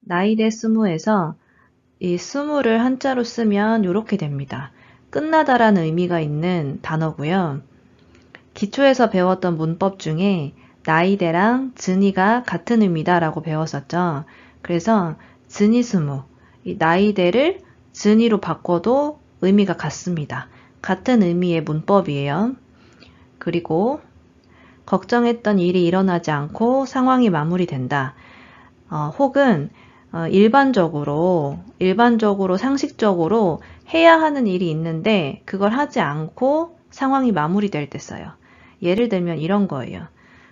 나이대 스무에서 이 스무를 한자로 쓰면 이렇게 됩니다. 끝나다라는 의미가 있는 단어고요. 기초에서 배웠던 문법 중에 나이대랑 즈니가 같은 의미다라고 배웠었죠. 그래서 즈니스무, 이 나이대를 즈니로 바꿔도 의미가 같습니다. 같은 의미의 문법이에요. 그리고 걱정했던 일이 일어나지 않고 상황이 마무리된다. 혹은 일반적으로 상식적으로 해야 하는 일이 있는데 그걸 하지 않고 상황이 마무리될 때 써요. 예를 들면 이런 거예요.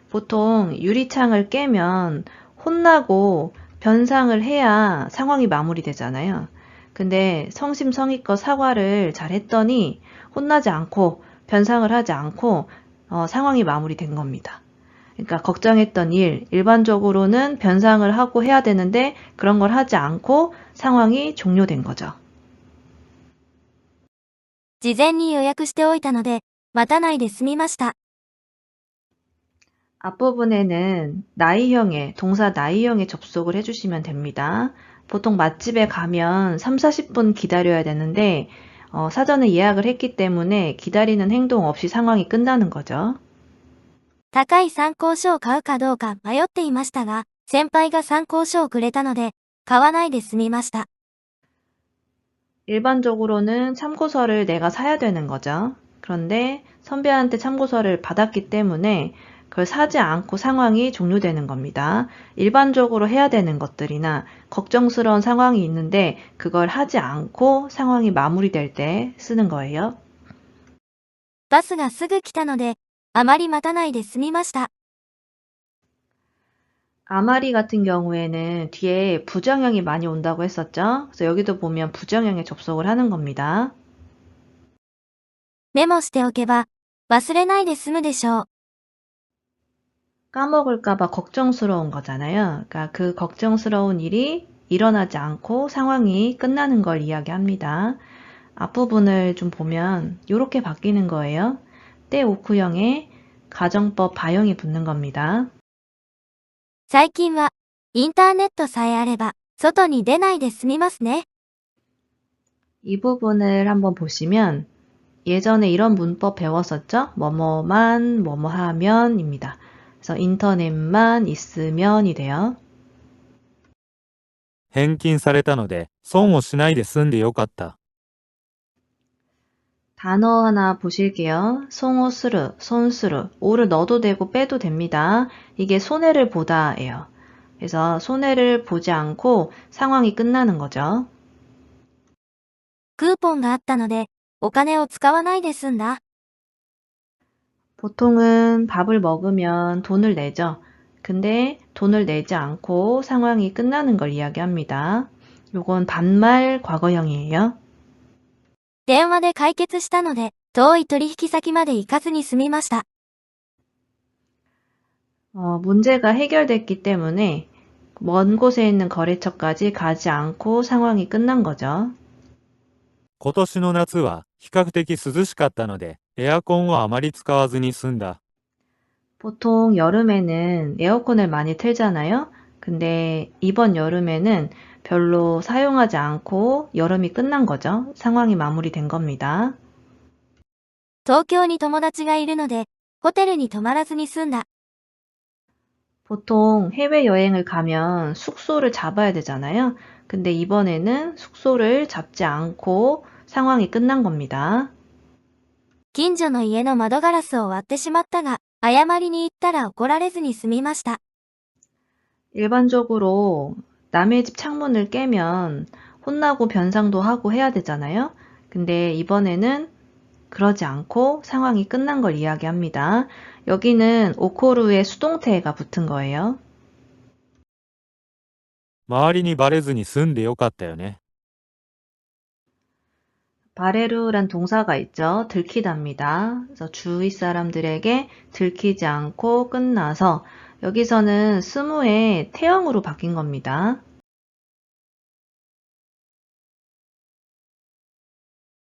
보통 유리창을 깨면 혼나고 변상을 해야 상황이 마무리되잖아요. 근데 성심성의껏 사과를 잘 했더니 혼나지 않고 변상을 하지 않고 상황이 마무리된 겁니다. 그러니까 걱정했던 일, 일반적으로는 변상을 하고 해야 되는데 그런 걸 하지 않고 상황이 종료된 거죠. 事前に予約しておいたので、待たないで済みました。 앞부분에는 나이형의, 동사 나이형에 접속을 해주시면 됩니다. 보통 맛집에 가면 3, 40분 기다려야 되는데 사전에 예약을 했기 때문에 기다리는 행동 없이 상황이 끝나는 거죠. 高い参考書を買うかどうか迷っていましたが、先輩が参考書をくれたので、買わないで済みました。 일반적으로는 참고서를 내가 사야 되는 거죠. 그런데 선배한테 참고서를 받았기 때문에 그걸 사지 않고 상황이 종료되는 겁니다. 일반적으로 해야 되는 것들이나 걱정스러운 상황이 있는데 그걸 하지 않고 상황이 마무리될 때 쓰는 거예요. バスがすぐ来たので、あまり待たないで済みました。 아마리 같은 경우에는 뒤에 부정형이 많이 온다고 했었죠. 그래서 여기도 보면 부정형에 접속을 하는 겁니다. メモしておけば、忘れないで済むでしょう。 까먹을까봐 걱정스러운 거잖아요. 그러니까 그 걱정스러운 일이 일어나지 않고 상황이 끝나는 걸 이야기합니다. 앞부분을 좀 보면 이렇게 바뀌는 거예요. 때 오쿠형에 가정법 바형이 붙는 겁니다. 最近は、インターネットさえあれば、外に出ないで済みますね。 이 부분을 한번 보시면 예전에 이런 문법 배웠었죠? 뭐뭐만 뭐뭐하면입니다. 그래서 인터넷만 있으면이 돼요. 返金されたので損をしないで済んでよかった。 단어 하나 보실게요. 송오스르, 손스르, 오를 넣어도 되고 빼도 됩니다. 이게 손해를 보다예요. 그래서 손해를 보지 않고 상황이 끝나는 거죠. クーポンがあったので、お金を使わないで済んだ。 보통은 밥을 먹으면 돈을 내죠. 근데 돈을 내지 않고 상황이 끝나는 걸 이야기합니다. 요건 반말 과거형이에요. 電話で解決したので、遠い取引先まで行かずに済みました。 문제가 해결됐기 때문에 먼 곳에 있는 거래처까지 가지 않고 상황이 끝난 거죠. 今年の夏は比較的涼しかったのでエアコンをあまり使わずに済んだ。 보통 여름에는 에어컨을 많이 틀잖아요. 근데 이번 여름에는 별로 사용하지 않고 여름이 끝난 거죠. 상황이 마무리된 겁니다. 東京に友達がいるので、ホテルに泊まらずに済んだ。 보통 해외여행을 가면 숙소를 잡아야 되잖아요. 근데 이번에는 숙소를 잡지 않고 상황이 끝난 겁니다. 近所の家の窓ガラスを割ってしまったが、謝りに行ったら怒られずに済みました。 일반적으로 남의 집 창문을 깨면 혼나고 변상도 하고 해야 되잖아요. 근데 이번에는 그러지 않고 상황이 끝난 걸 이야기합니다. 여기는 오코루에 수동태가 붙은 거예요. 周りにバレずに済んでよかったよね。 바레루란 동사가 있죠. 들키답니다. 그래서 주위 사람들에게 들키지 않고 끝나서 여기서는 스무의 태형으로 바뀐 겁니다.